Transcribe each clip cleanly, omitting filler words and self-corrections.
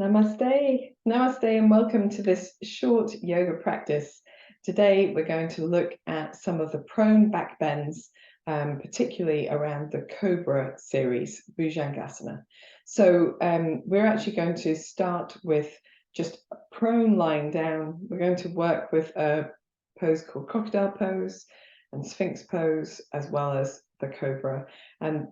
Namaste, namaste, and welcome to this short yoga practice. Today, we're going to look at some of the prone back bends, particularly around the Cobra series, Bhujangasana. So we're actually going to start with just a prone lying down. We're going to work with a pose called crocodile pose and sphinx pose, as well as the Cobra. And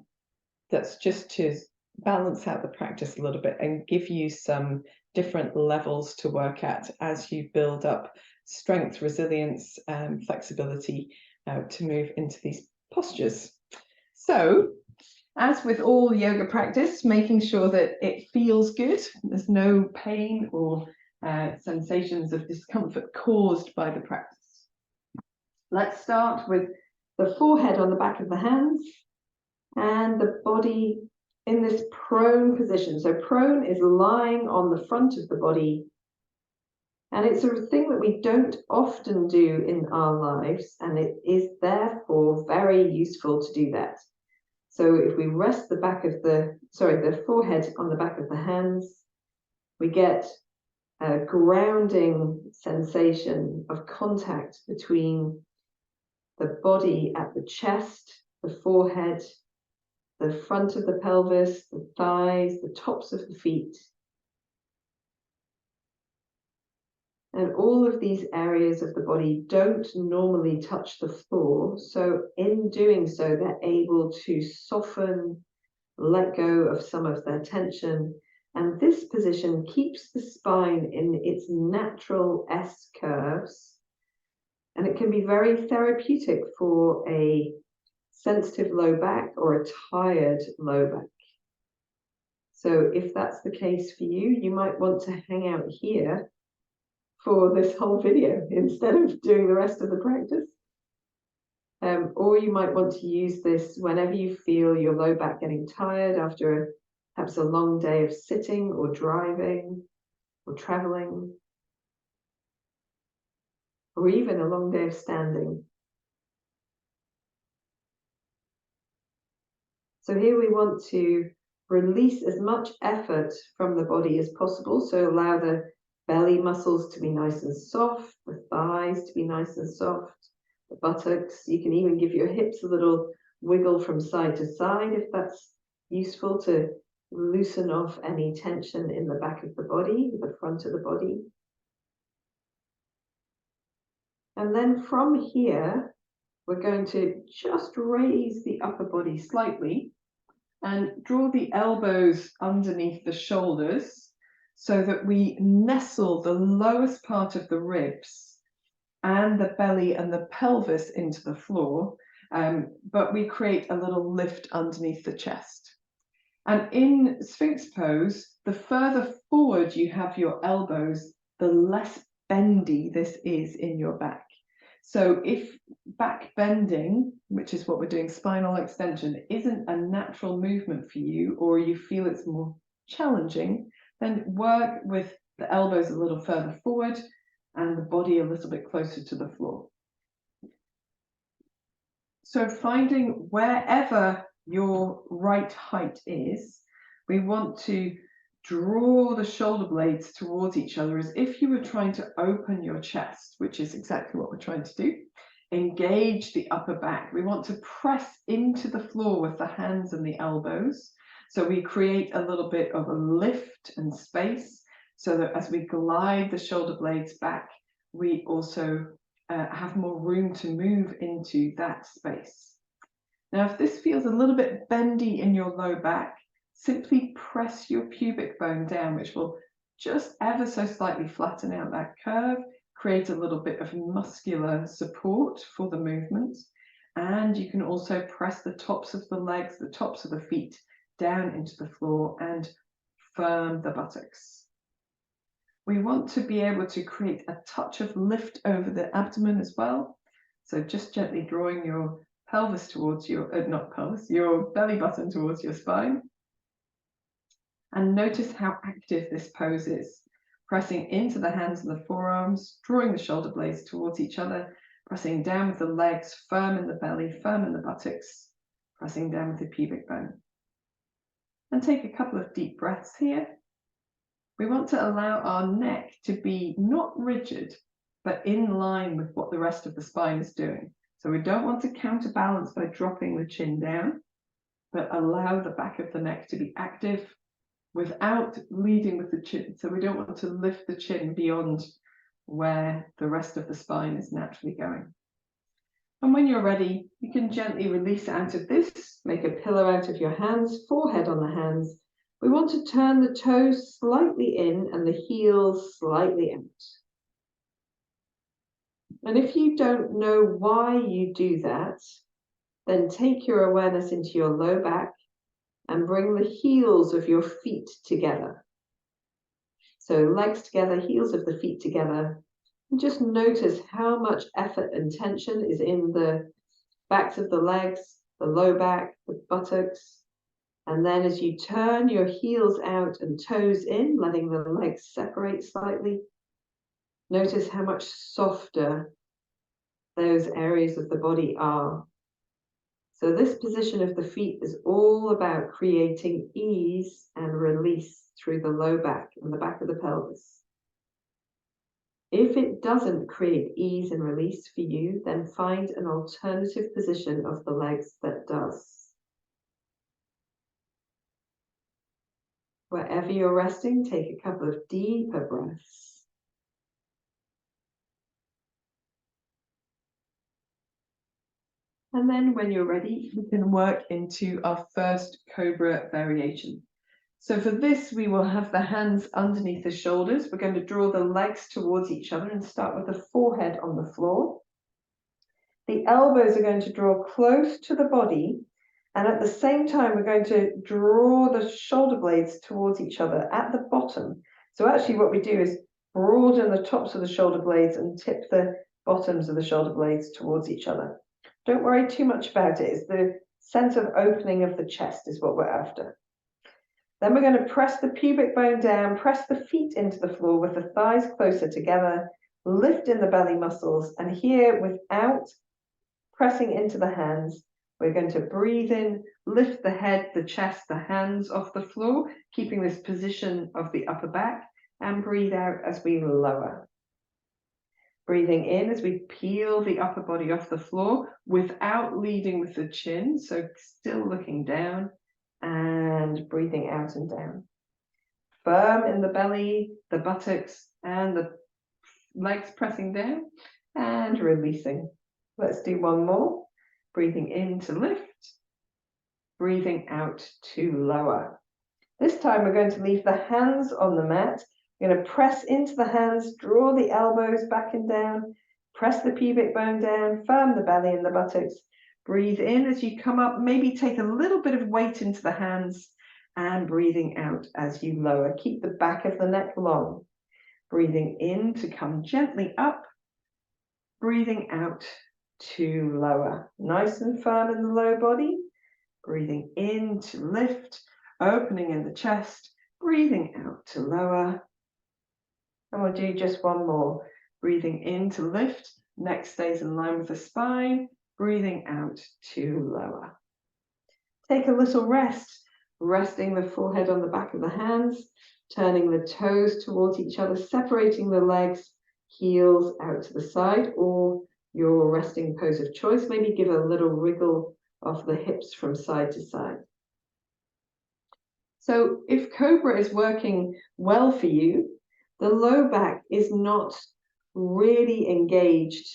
that's just to balance out the practice a little bit and give you some different levels to work at as you build up strength, resilience, and flexibility to move into these postures. So, as with all yoga practice, making sure that it feels good, there's no pain or sensations of discomfort caused by the practice. Let's start with the forehead on the back of the hands and the body in this prone position. So prone is lying on the front of the body. And it's a thing that we don't often do in our lives, and it is therefore very useful to do that. So if we rest the forehead on the back of the hands, we get a grounding sensation of contact between the body at the chest, the forehead, the front of the pelvis, the thighs, the tops of the feet. And all of these areas of the body don't normally touch the floor. So in doing so, they're able to soften, let go of some of their tension. And this position keeps the spine in its natural S curves. And it can be very therapeutic for a sensitive low back or a tired low back. So if that's the case for you, you might want to hang out here for this whole video instead of doing the rest of the practice. Or you might want to use this whenever you feel your low back getting tired after perhaps a long day of sitting or driving or traveling, or even a long day of standing. So here we want to release as much effort from the body as possible. So allow the belly muscles to be nice and soft, the thighs to be nice and soft, the buttocks. You can even give your hips a little wiggle from side to side if that's useful to loosen off any tension in the back of the body, the front of the body. And then from here, we're going to just raise the upper body slightly and draw the elbows underneath the shoulders so that we nestle the lowest part of the ribs and the belly and the pelvis into the floor, but we create a little lift underneath the chest. And in Sphinx pose, the further forward you have your elbows, the less bendy this is in your back. So if back bending, which is what we're doing, spinal extension, isn't a natural movement for you, or you feel it's more challenging, then work with the elbows a little further forward and the body a little bit closer to the floor. So finding wherever your right height is, we want to draw the shoulder blades towards each other as if you were trying to open your chest, which is exactly what we're trying to do. Engage the upper back. We want to press into the floor with the hands and the elbows. So we create a little bit of a lift and space so that as we glide the shoulder blades back, we also have more room to move into that space. Now, if this feels a little bit bendy in your low back, simply press your pubic bone down, which will just ever so slightly flatten out that curve, create a little bit of muscular support for the movement. And you can also press the tops of the legs, the tops of the feet down into the floor and firm the buttocks. We want to be able to create a touch of lift over the abdomen as well. So just gently drawing your pelvis towards your, not pelvis, your belly button towards your spine. And notice how active this pose is. Pressing into the hands and the forearms, drawing the shoulder blades towards each other, pressing down with the legs, firm in the belly, firm in the buttocks, pressing down with the pubic bone. And take a couple of deep breaths here. We want to allow our neck to be not rigid, but in line with what the rest of the spine is doing. So we don't want to counterbalance by dropping the chin down, but allow the back of the neck to be active without leading with the chin. So we don't want to lift the chin beyond where the rest of the spine is naturally going. And when you're ready, you can gently release out of this, make a pillow out of your hands, forehead on the hands. We want to turn the toes slightly in and the heels slightly out. And if you don't know why you do that, then take your awareness into your low back and bring the heels of your feet together. So legs together, heels of the feet together. And just notice how much effort and tension is in the backs of the legs, the low back, the buttocks. And then as you turn your heels out and toes in, letting the legs separate slightly, notice how much softer those areas of the body are. So this position of the feet is all about creating ease and release through the low back and the back of the pelvis. If it doesn't create ease and release for you, then find an alternative position of the legs that does. Wherever you're resting, take a couple of deeper breaths. And then when you're ready, we can work into our first Cobra variation. So for this, we will have the hands underneath the shoulders. We're going to draw the legs towards each other and start with the forehead on the floor. The elbows are going to draw close to the body. And at the same time, we're going to draw the shoulder blades towards each other at the bottom. So actually what we do is broaden the tops of the shoulder blades and tip the bottoms of the shoulder blades towards each other. Don't worry too much about it. It's the sense of opening of the chest is what we're after. Then we're going to press the pubic bone down, press the feet into the floor with the thighs closer together, lift in the belly muscles, and here, without pressing into the hands, we're going to breathe in, lift the head, the chest, the hands off the floor, keeping this position of the upper back, and breathe out as we lower. Breathing in as we peel the upper body off the floor without leading with the chin, so still looking down, and breathing out and down. Firm in the belly, the buttocks, and the legs pressing down, and releasing. Let's do one more. Breathing in to lift, breathing out to lower. This time we're going to leave the hands on the mat. We're going to press into the hands, draw the elbows back and down, press the pubic bone down, firm the belly and the buttocks. Breathe in as you come up, maybe take a little bit of weight into the hands, and breathing out as you lower. Keep the back of the neck long. Breathing in to come gently up, breathing out to lower. Nice and firm in the low body. Breathing in to lift, opening in the chest, breathing out to lower. And we'll do just one more. Breathing in to lift, neck stays in line with the spine, breathing out to lower. Take a little rest, resting the forehead on the back of the hands, turning the toes towards each other, separating the legs, heels out to the side, or your resting pose of choice. Maybe give a little wriggle of the hips from side to side. So if Cobra is working well for you, the low back is not really engaged.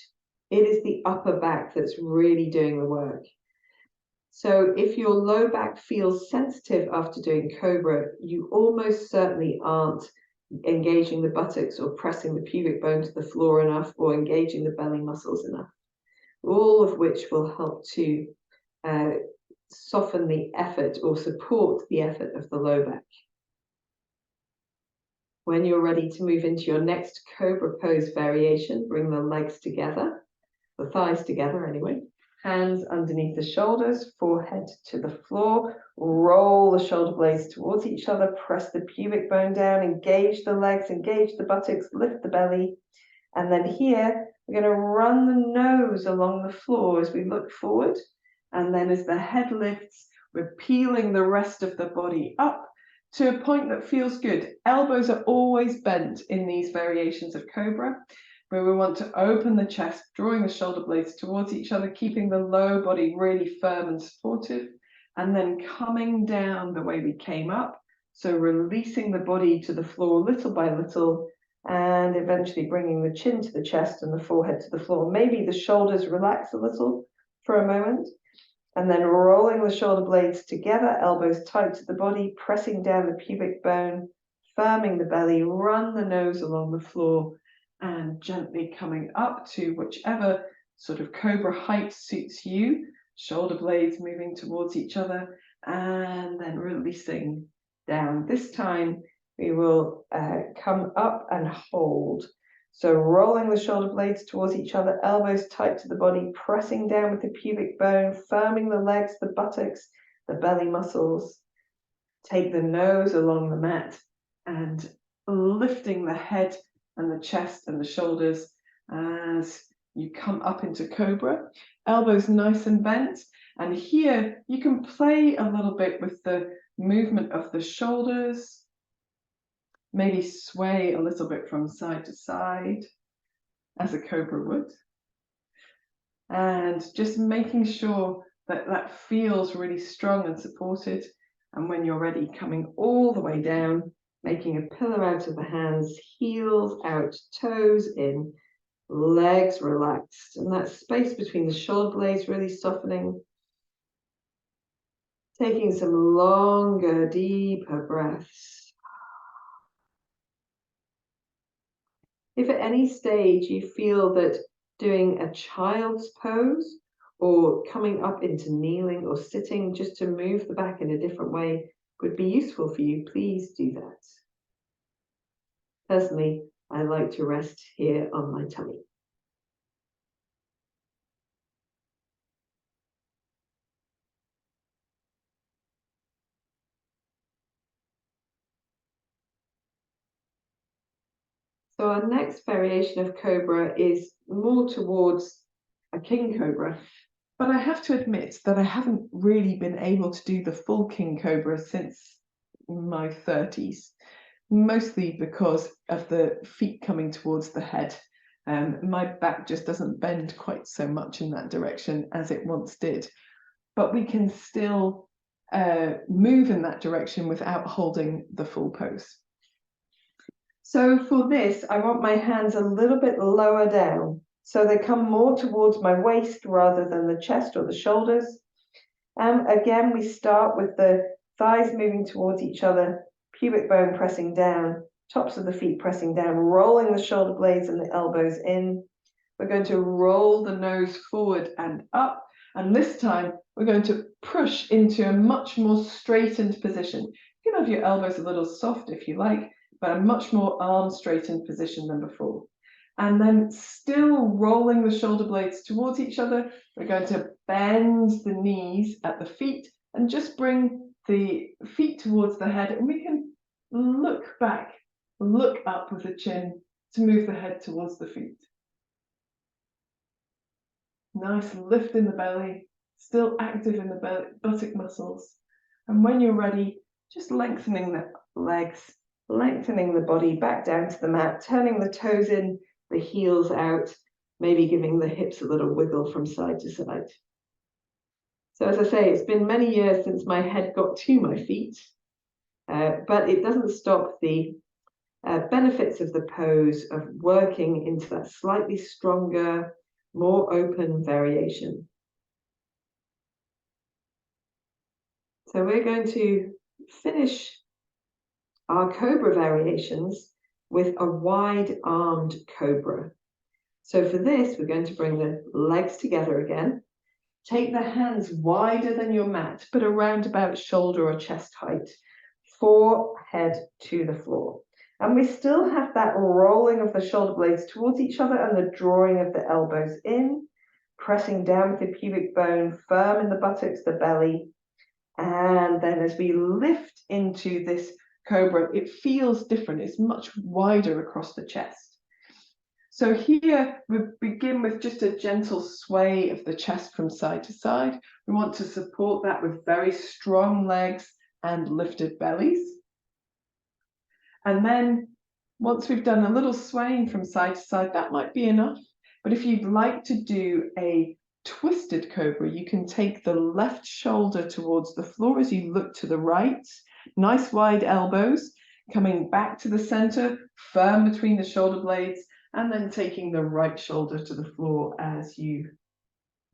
It is the upper back that's really doing the work. So if your low back feels sensitive after doing Cobra, you almost certainly aren't engaging the buttocks or pressing the pubic bone to the floor enough or engaging the belly muscles enough, all of which will help to soften the effort or support the effort of the low back. When you're ready to move into your next Cobra Pose variation, bring the legs together, the thighs together anyway, hands underneath the shoulders, forehead to the floor, roll the shoulder blades towards each other, press the pubic bone down, engage the legs, engage the buttocks, lift the belly, and then here we're going to run the nose along the floor as we look forward, and then as the head lifts, we're peeling the rest of the body up, to a point that feels good. Elbows are always bent in these variations of Cobra, where we want to open the chest, drawing the shoulder blades towards each other, keeping the low body really firm and supportive, and then coming down the way we came up. So releasing the body to the floor little by little, and eventually bringing the chin to the chest and the forehead to the floor. Maybe the shoulders relax a little for a moment, and then rolling the shoulder blades together, elbows tight to the body, pressing down the pubic bone, firming the belly, run the nose along the floor, and gently coming up to whichever sort of Cobra height suits you. Shoulder blades moving towards each other, and then releasing down. This time we will come up and hold. So rolling the shoulder blades towards each other, elbows tight to the body, pressing down with the pubic bone, firming the legs, the buttocks, the belly muscles. Take the nose along the mat and lifting the head and the chest and the shoulders as you come up into Cobra. Elbows nice and bent. And here you can play a little bit with the movement of the shoulders. Maybe sway a little bit from side to side as a Cobra would. And just making sure that that feels really strong and supported. And when you're ready, coming all the way down, making a pillow out of the hands, heels out, toes in, legs relaxed. And that space between the shoulder blades really softening. Taking some longer, deeper breaths. If at any stage you feel that doing a child's pose or coming up into kneeling or sitting just to move the back in a different way would be useful for you, please do that. Personally, I like to rest here on my tummy. So our next variation of Cobra is more towards a King Cobra. But I have to admit that I haven't really been able to do the full King Cobra since my 30s, mostly because of the feet coming towards the head. My back just doesn't bend quite so much in that direction as it once did. But we can still move in that direction without holding the full pose. So for this, I want my hands a little bit lower down, so they come more towards my waist rather than the chest or the shoulders. Again, we start with the thighs moving towards each other, pubic bone pressing down, tops of the feet pressing down, rolling the shoulder blades and the elbows in. We're going to roll the nose forward and up, and this time we're going to push into a much more straightened position. You can have your elbows a little soft if you like, but a much more arm straightened position than before. And then still rolling the shoulder blades towards each other, we're going to bend the knees at the feet and just bring the feet towards the head, and we can look back, look up with the chin to move the head towards the feet. Nice lift in the belly, still active in the belly, buttock muscles. And when you're ready, just lengthening the legs, lengthening the body back down to the mat, turning the toes in, the heels out, maybe giving the hips a little wiggle from side to side. So as I say, it's been many years since my head got to my feet, but it doesn't stop the benefits of the pose of working into that slightly stronger, more open variation. So we're going to finish our Cobra variations with a wide-armed Cobra. So for this, we're going to bring the legs together again. Take the hands wider than your mat, but around about shoulder or chest height. Forehead to the floor. And we still have that rolling of the shoulder blades towards each other and the drawing of the elbows in, pressing down with the pubic bone, firm in the buttocks, the belly. And then as we lift into this Cobra, it feels different. It's much wider across the chest. So here we begin with just a gentle sway of the chest from side to side. We want to support that with very strong legs and lifted bellies. And then once we've done a little swaying from side to side, that might be enough. But if you'd like to do a twisted cobra, you can take the left shoulder towards the floor as you look to the right. Nice wide elbows, coming back to the center, firm between the shoulder blades, and then taking the right shoulder to the floor as you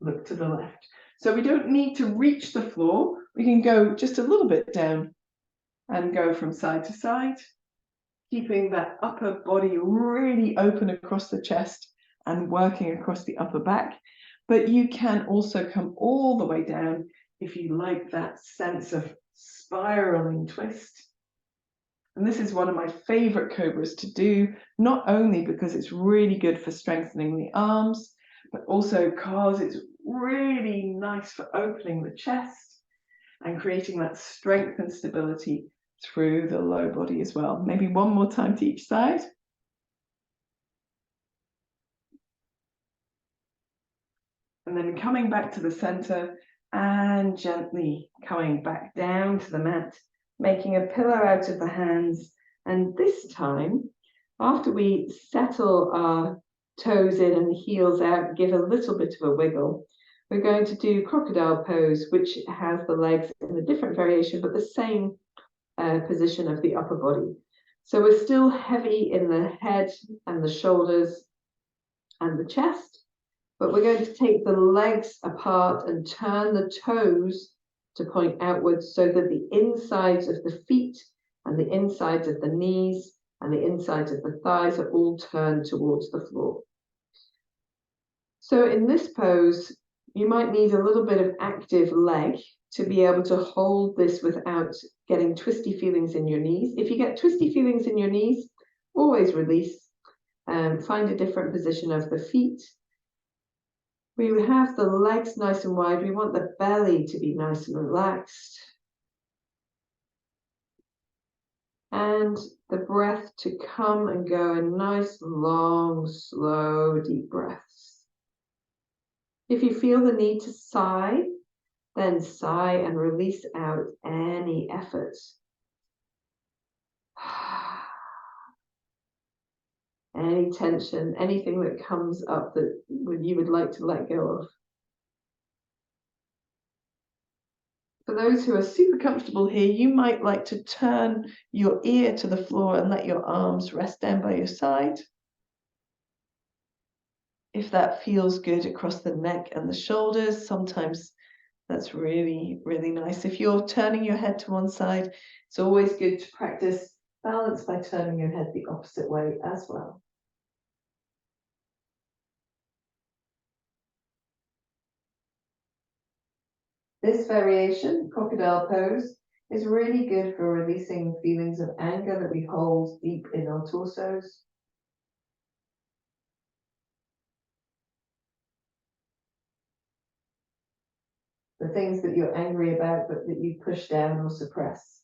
look to the left. So we don't need to reach the floor. We can go just a little bit down and go from side to side, keeping that upper body really open across the chest and working across the upper back. But you can also come all the way down if you like that sense of spiraling twist. And this is one of my favorite cobras to do, not only because it's really good for strengthening the arms, but also because it's really nice for opening the chest and creating that strength and stability through the low body as well. Maybe one more time to each side. And then coming back to the center and gently coming back down to the mat, making a pillow out of the hands. And this time, after we settle our toes in and the heels out, give a little bit of a wiggle, we're going to do crocodile pose, which has the legs in a different variation, but the same position of the upper body. So we're still heavy in the head and the shoulders and the chest, but we're going to take the legs apart and turn the toes to point outwards so that the insides of the feet and the insides of the knees and the insides of the thighs are all turned towards the floor. So in this pose, you might need a little bit of active leg to be able to hold this without getting twisty feelings in your knees. If you get twisty feelings in your knees, always release and find a different position of the feet. We have the legs nice and wide. We want the belly to be nice and relaxed. And the breath to come and go in nice, long, slow, deep breaths. If you feel the need to sigh, then sigh and release out any effort. Any tension, anything that comes up that you would like to let go of. For those who are super comfortable here, you might like to turn your ear to the floor and let your arms rest down by your side. If that feels good across the neck and the shoulders, sometimes that's really, really nice. If you're turning your head to one side, it's always good to practice balance by turning your head the opposite way as well. This variation, crocodile pose, is really good for releasing feelings of anger that we hold deep in our torsos. The things that you're angry about, but that you push down or suppress.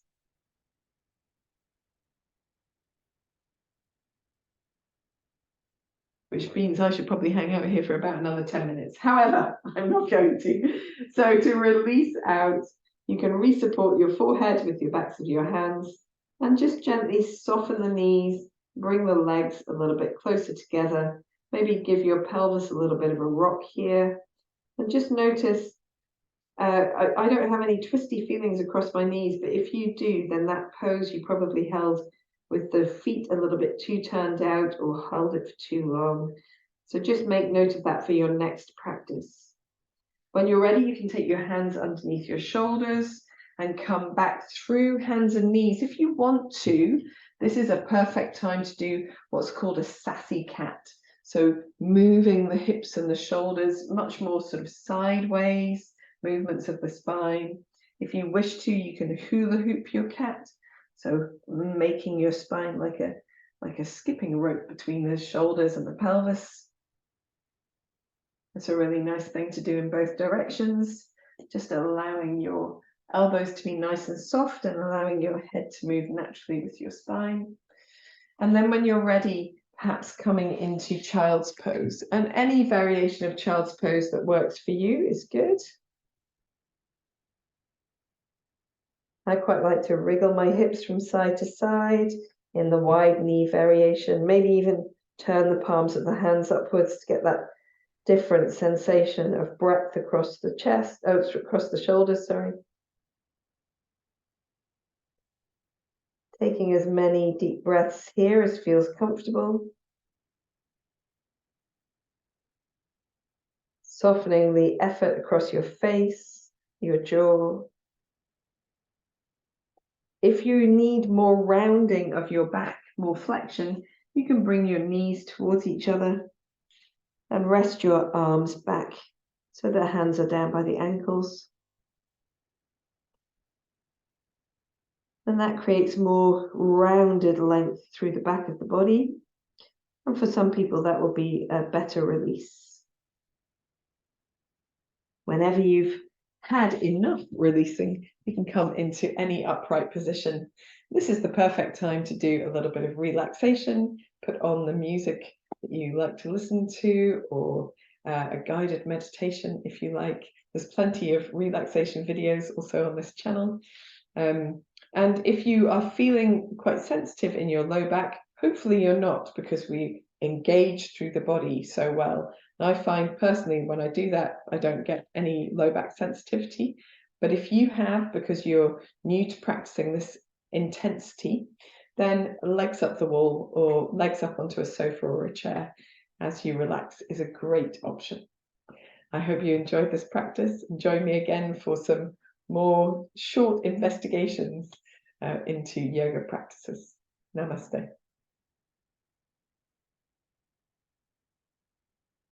Which means I should probably hang out here for about another 10 minutes. However, I'm not going to. So to release out, you can re-support your forehead with your backs of your hands and just gently soften the knees, bring the legs a little bit closer together, maybe give your pelvis a little bit of a rock here, and just notice, I don't have any twisty feelings across my knees, but if you do, then that pose you probably held with the feet a little bit too turned out or held it for too long. So just make note of that for your next practice. When you're ready, you can take your hands underneath your shoulders and come back through hands and knees. If you want to, this is a perfect time to do what's called a sassy cat. So moving the hips and the shoulders, much more sort of sideways movements of the spine. If you wish to, you can hula hoop your cat. So making your spine like a skipping rope between the shoulders and the pelvis. It's a really nice thing to do in both directions, just allowing your elbows to be nice and soft and allowing your head to move naturally with your spine. And then when you're ready, perhaps coming into child's pose. And any variation of child's pose that works for you is good. I quite like to wriggle my hips from side to side, in the wide knee variation. Maybe even turn the palms of the hands upwards to get that different sensation of breadth across the chest, across the shoulders, sorry. Taking as many deep breaths here as feels comfortable. Softening the effort across your face, your jaw. If you need more rounding of your back, more flexion, you can bring your knees towards each other and rest your arms back so the hands are down by the ankles. And that creates more rounded length through the back of the body. And for some people, that will be a better release. Whenever you've had enough releasing, you can come into any upright position. This is the perfect time to do a little bit of relaxation, put on the music that you like to listen to, or a guided meditation if you like. There's plenty of relaxation videos also on this channel. And if you are feeling quite sensitive in your low back, hopefully you're not, because we engage through the body so well. And I find personally when I do that, I don't get any low back sensitivity. But if you have, because you're new to practicing this intensity, then legs up the wall or legs up onto a sofa or a chair as you relax is a great option. I hope you enjoyed this practice, and join me again for some more short investigations into yoga practices. Namaste.